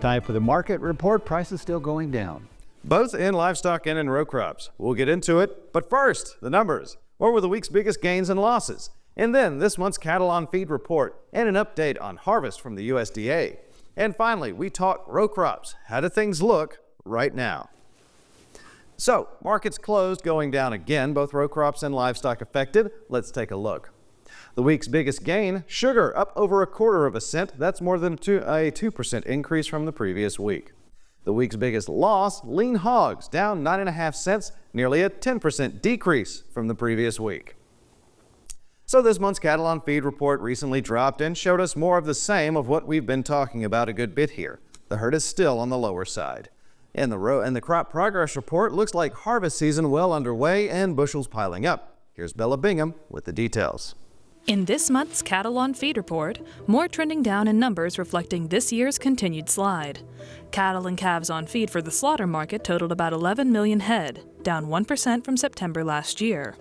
Time for the market report. Prices still going down. Both in livestock and in row crops. We'll get into it, but first, the numbers. What were the week's biggest gains and losses? And then this month's cattle on feed report and an update on harvest from the USDA. And finally, we talk row crops. How do things look right now? So, markets closed going down again, both row crops and livestock affected. Let's take a look. The week's biggest gain, sugar, up over 1/4 cent. That's more than a 2% increase from the previous week. The week's biggest loss, lean hogs, down 9.5 cents, nearly a 10% decrease from the previous week. So this month's cattle on feed report recently dropped and showed us more of the same of what we've been talking about a good bit here. The herd is still on the lower side. And the crop progress report looks like harvest season well underway and bushels piling up. Here's Bella Bingham with the details. In this month's cattle on feed report, more trending down in numbers reflecting this year's continued slide. Cattle and calves on feed for the slaughter market totaled about 11 million head, down 1% from September last year.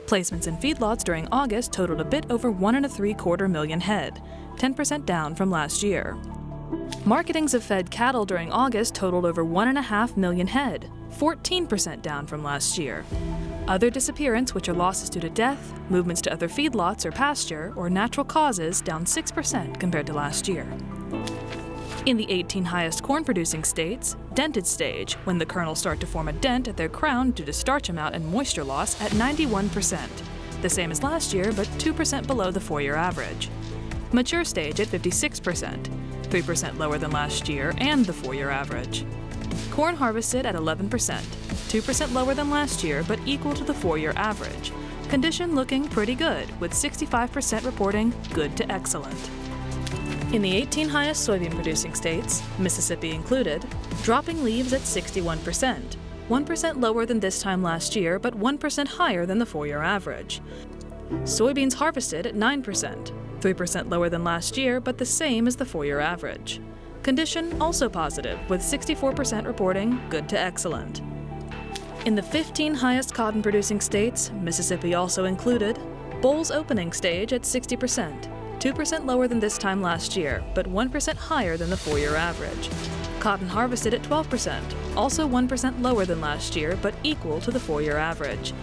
Placements in feedlots during August totaled a bit over 1.75 million head, 10% down from last year. Marketings of fed cattle during August totaled over 1.5 million head, 14% down from last year. Other disappearance, which are losses due to death, movements to other feedlots or pasture, or natural causes, down 6% compared to last year. In the 18 highest corn-producing states, dented stage, when the kernels start to form a dent at their crown due to starch amount and moisture loss, at 91%, the same as last year but 2% below the 4-year average. Mature stage at 56%, 3% lower than last year and the 4-year average. Corn harvested at 11%, 2% lower than last year but equal to the 4-year average. Condition looking pretty good, with 65% reporting good to excellent. In the 18 highest soybean-producing states, Mississippi included, dropping leaves at 61%, 1% lower than this time last year but 1% higher than the 4-year average. Soybeans harvested at 9%, 3% lower than last year but the same as the 4-year average. Condition also positive, with 64% reporting good to excellent. In the 15 highest cotton-producing states, Mississippi also included, bolls opening stage at 60%, 2% lower than this time last year, but 1% higher than the 4-year average. Cotton harvested at 12%, also 1% lower than last year, but equal to the 4-year average.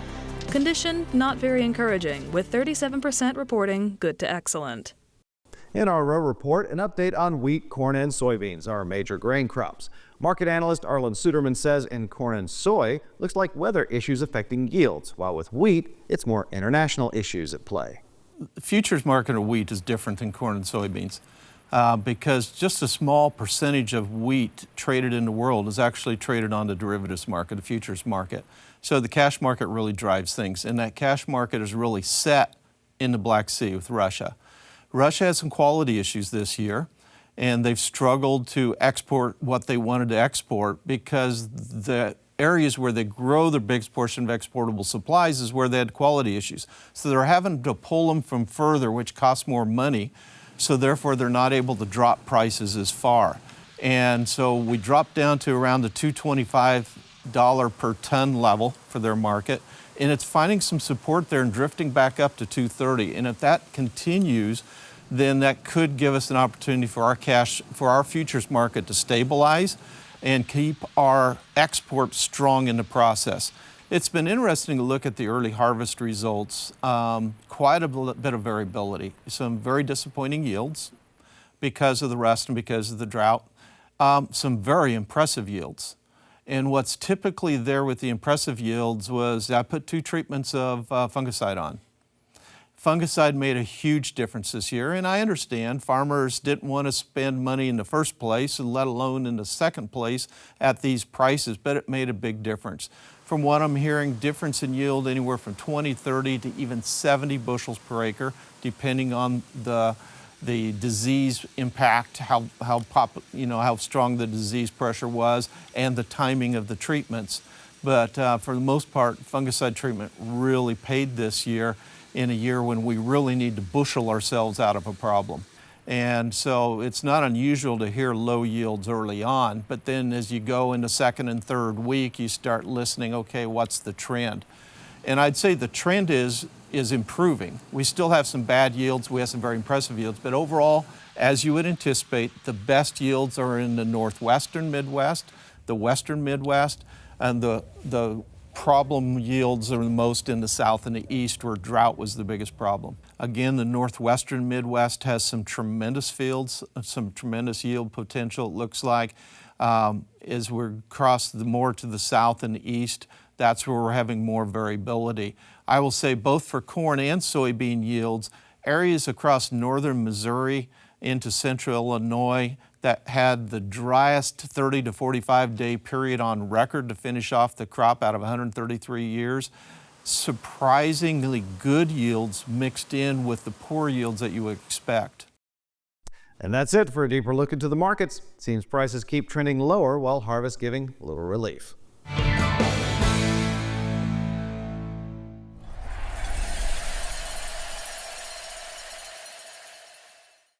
Condition not very encouraging, with 37% reporting good to excellent. In our row report, an update on wheat, corn, and soybeans, our major grain crops. Market analyst Arlan Suderman says in corn and soy, looks like weather issues affecting yields, while with wheat, it's more international issues at play. The futures market of wheat is different than corn and soybeans because just a small percentage of wheat traded in the world is actually traded on the derivatives market, the futures market. So the cash market really drives things, and that cash market is really set in the Black Sea with Russia. Russia has some quality issues this year, and they've struggled to export what they wanted to export because the areas where they grow their biggest portion of exportable supplies is where they had quality issues. So they're having to pull them from further, which costs more money, so therefore they're not able to drop prices as far. And so we dropped down to around the $225 per ton level for their market, and it's finding some support there and drifting back up to $230. And if that continues, then that could give us an opportunity for our futures market to stabilize and keep our exports strong in the process. It's been interesting to look at the early harvest results. Quite a bit of variability. Some very disappointing yields because of the rust and because of the drought. Some very impressive yields. And what's typically there with the impressive yields was I put 2 treatments of fungicide on. Fungicide made a huge difference this year, and I understand farmers didn't want to spend money in the first place, and let alone in the second place at these prices, but it made a big difference. From what I'm hearing, difference in yield anywhere from 20, 30 to even 70 bushels per acre, depending on the disease impact, how strong the disease pressure was, and the timing of the treatments. But for the most part, fungicide treatment really paid this year in a year when we really need to bushel ourselves out of a problem. And so it's not unusual to hear low yields early on, but then as you go into second and third week, you start listening, okay, what's the trend? And I'd say the trend is is improving. We still have some bad yields. We have some very impressive yields, but overall, as you would anticipate, the best yields are in the northwestern Midwest, the western Midwest, and the problem yields are the most in the south and the east, where drought was the biggest problem. Again, the northwestern Midwest has some tremendous fields, some tremendous yield potential, it looks like. As we're across more to the south and the east, that's where we're having more variability. I will say both for corn and soybean yields, areas across northern Missouri into central Illinois that had the driest 30 to 45 day period on record to finish off the crop out of 133 years, surprisingly good yields mixed in with the poor yields that you would expect. And that's it for a deeper look into the markets. Seems prices keep trending lower while harvest giving a little relief.